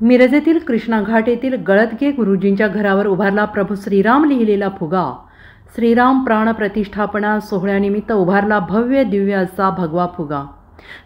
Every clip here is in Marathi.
मिरज येथील कृष्णा घाट येथील गळदगे गुरुजींच्या घरावर उभारला प्रभू श्रीराम लिहिलेला फुगा। श्रीराम प्राण प्रतिष्ठापना सोहळ्यानिमित्त उभारला भव्य दिव्य असा भगवा फुगा।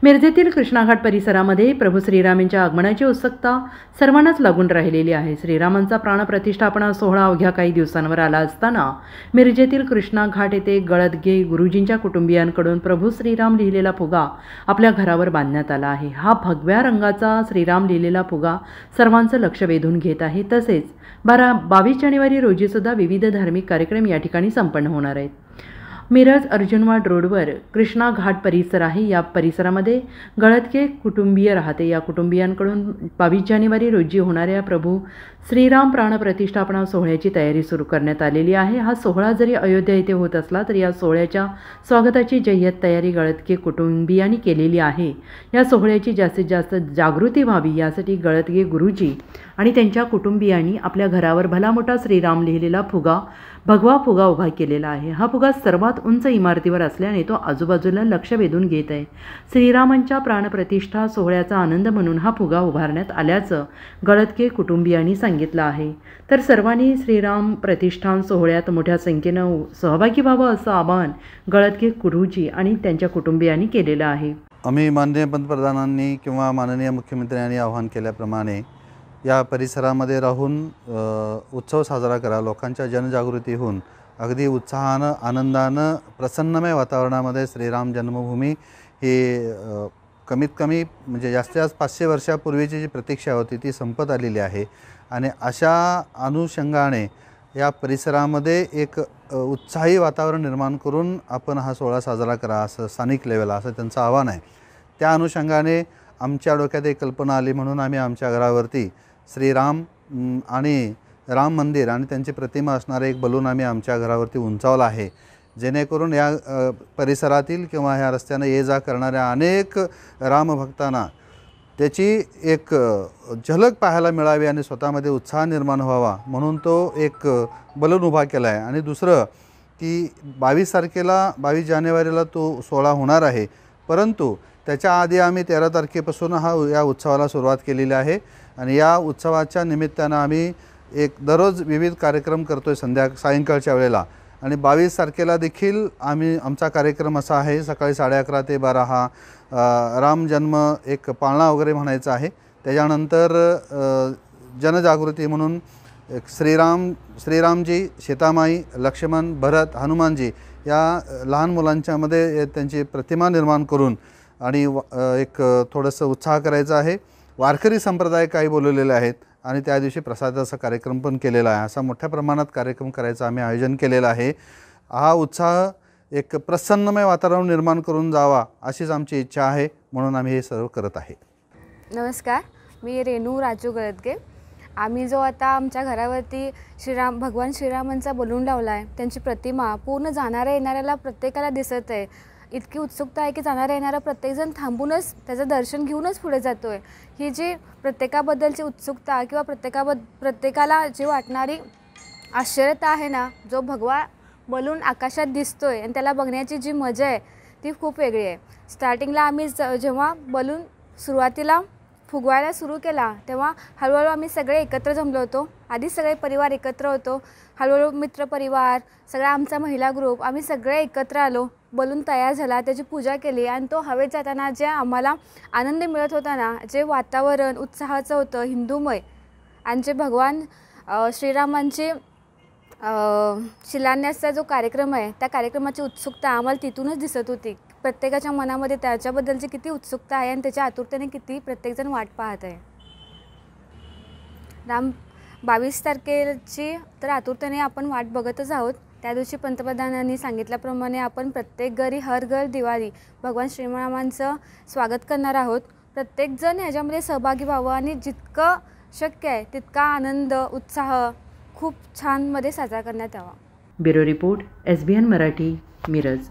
मिरजेतील कृष्णाघाट परिसरामध्ये प्रभू श्रीरामांच्या आगमनाची उत्सुकता सर्वांनाच लागून राहिलेली आहे। श्रीरामांचा प्राणप्रतिष्ठापना सोहळा अवघ्या काही दिवसांवर आला असताना मिरजेतील कृष्णाघाट येथे गळदगे गुरुजींच्या कुटुंबियांकडून प्रभू श्रीराम लिहिलेला फुगा आपल्या घरावर बांधण्यात आला आहे। हा भगव्या रंगाचा श्रीराम लिहिलेला फुगा सर्वांचं लक्ष वेधून घेत आहे। तसेच 22 जानेवारी रोजी सुद्धा विविध धार्मिक कार्यक्रम या ठिकाणी संपन्न होणार आहेत। मिरज अर्जुनवाड रोडवर कृष्णा घाट परिसर आहे। या परिसरामध्ये गळदगे कुटुंबीय राहते। या कुटुंबियांकडून 22 जानेवारी रोजी होणाऱ्या प्रभू श्रीराम प्राण प्रतिष्ठापना सोहळ्याची तयारी सुरू करण्यात आलेली आहे। हा सोहळा जरी अयोध्या येथे होत असला तरी या सोहळ्याच्या स्वागताची जय्यत तयारी गळदगे कुटुंबियांनी केलेली आहे। या सोहळ्याची जास्तीत जास्त जागृती व्हावी यासाठी गळदगे गुरुजी आणि त्यांच्या कुटुंबियांनी आपल्या घरावर भला मोठा श्रीराम लिहिलेला भगवा फुगा उभा केलेला आहे। हा फुगा सर्वात उंच इमारतीवर असल्याने तो आजूबाजूला लक्ष वेधून घेत आहे। श्रीरामांच्या प्राणप्रतिष्ठा सोहळ्याचा आनंद म्हणून हा फुगा उभारण्यात आल्याचं गळदगे कुटुंबियांनी सांगितलं आहे। तर सर्वांनी श्रीराम प्रतिष्ठान सोहळ्यात मोठ्या संख्येनं सहभागी व्हावं असं आवाहन गळदगे गुरुजी आणि त्यांच्या कुटुंबियांनी केलेलं आहे। आम्ही माननीय पंतप्रधानांनी किंवा माननीय मुख्यमंत्र्यांनी आवाहन केल्याप्रमाणे या परिसरामध्ये राहून उत्सव साजरा करा। लोकांच्या जनजागृती होऊन अगदी उत्साहानं आनंदानं प्रसन्नमय वातावरणामध्ये श्रीराम जन्मभूमी ही कमीत कमी म्हणजे जास्तीत जास्त 500 वर्षापूर्वीची जी प्रतीक्षा होती ती संपत आलेली आहे आणि अशा अनुषंगाने या परिसरामध्ये एक उत्साही वातावरण निर्माण करून आपण हा सोहळा साजरा करा असं स्थानिक लेवलला असं त्यांचं आव्हान आहे। त्या अनुषंगाने आमच्या डोक्यात एक कल्पना आली म्हणून आम्ही आमच्या घरावरती श्रीराम आणि राम मंदिर आणि त्यांची प्रतिमा असणारे एक बलून आम्ही आमच्या घरावरती उंचावला आहे, जेणेकरून या परिसरातील किंवा ह्या रस्त्याने ये जा करणाऱ्या अनेक रामभक्तांना त्याची एक झलक पाहायला मिळावी आणि स्वतःमध्ये उत्साह निर्माण व्हावा म्हणून तो एक बलून उभा केला आहे। आणि दुसरं की 22 जानेवारीला तो सोहळा होणार आहे, परंतु त्याच्या आधी आम्ही 13 तारखेपासून या उत्सवाला सुरुवात केलेली आहे आणि या उत्सवाच्या निमित्तानं आम्ही एक दररोज विविध कार्यक्रम करतोय सायंकाळच्या वेळेला आणि 22 तारखेला देखील आमचा कार्यक्रम असा आहे सकाळी 11:30 ते 12 हा राम जन्म एक पाळणा वगैरे म्हणायचा आहे। त्याच्यानंतर जनजागृती म्हणून श्रीरामजी, सीतामाई, लक्ष्मण, भरत, हनुमानजी या लहान मुलांच्यामध्ये त्यांची प्रतिमा निर्माण करून आणि एक थोडंसं उत्साह करायचा आहे। वारकरी संप्रदाय काही बोलवलेले आहेत आणि त्या दिवशी प्रसादाचा कार्यक्रम पण केलेला आहे। असा मोठ्या प्रमाणात कार्यक्रम करायचं आम्ही आयोजन केलेलं आहे। हा उत्साह एक प्रसन्नमय वातावरण निर्माण करून जावा अशीच आमची इच्छा आहे, म्हणून आम्ही हे सर्व करत आहे। नमस्कार, मी रेणू राजू गळदगे। आम्ही जो आता आमच्या घरावरती भगवान श्रीरामांचा बलून लावला आहे, त्यांची प्रतिमा पूर्ण जाणाऱ्या येणाऱ्याला प्रत्येकाला दिसत आहे। इतकी उत्सुकता आहे की जाणाऱ्या येणारा प्रत्येकजण थांबूनच त्याचं दर्शन घेऊनच पुढे जातो आहे। ही जी प्रत्येकाबद्दलची उत्सुकता किंवा प्रत्येकाला जी वाटणारी आश्चर्यता आहे ना, जो भगवा बलून आकाशात दिसतो आहे आणि त्याला बघण्याची जी मजा आहे ती खूप वेगळी आहे। स्टार्टिंगला आम्ही जेव्हा बलून सुरुवातीला फुगवायला सुरू केला तेव्हा हळूहळू आम्ही सगळे एकत्र जमलो होतो। आधी सगळे परिवार एकत्र होतो, हळूहळू मित्रपरिवार, सगळा आमचा महिला ग्रुप, आम्ही सगळे एकत्र आलो। बलून तयार झाला, त्याची पूजा केली आणि तो हवेत जाताना जे आम्हाला आनंद मिळत होता ना, जे वातावरण उत्साहाचं होतं हिंदूमय आणि जे भगवान श्रीरामांचे शिलान्यासचा जो कार्यक्रम आहे त्या कार्यक्रमाची उत्सुकता आम्हाला तिथूनच दिसत होती। प्रत्येकाच्या मनामध्ये त्याच्याबद्दलची किती उत्सुकता आहे आणि त्याच्या आतुरतेने किती प्रत्येकजण वाट पाहत आहे। 22 तारखेची तर आतुरतेने आपण वाट बघतच आहोत। त्या दिवशी पंतप्रधानांनी सांगितल्याप्रमाणे आपण प्रत्येक घरी हर घर दिवाळी भगवान श्रीरामांचं स्वागत करणार आहोत। प्रत्येकजण ह्याच्यामध्ये सहभागी व्हावं आणि जितकं शक्य आहे तितका आनंद उत्साह खूप छानमध्ये साजरा करण्यात यावा। Bureau report SBN Marathi, Miraj.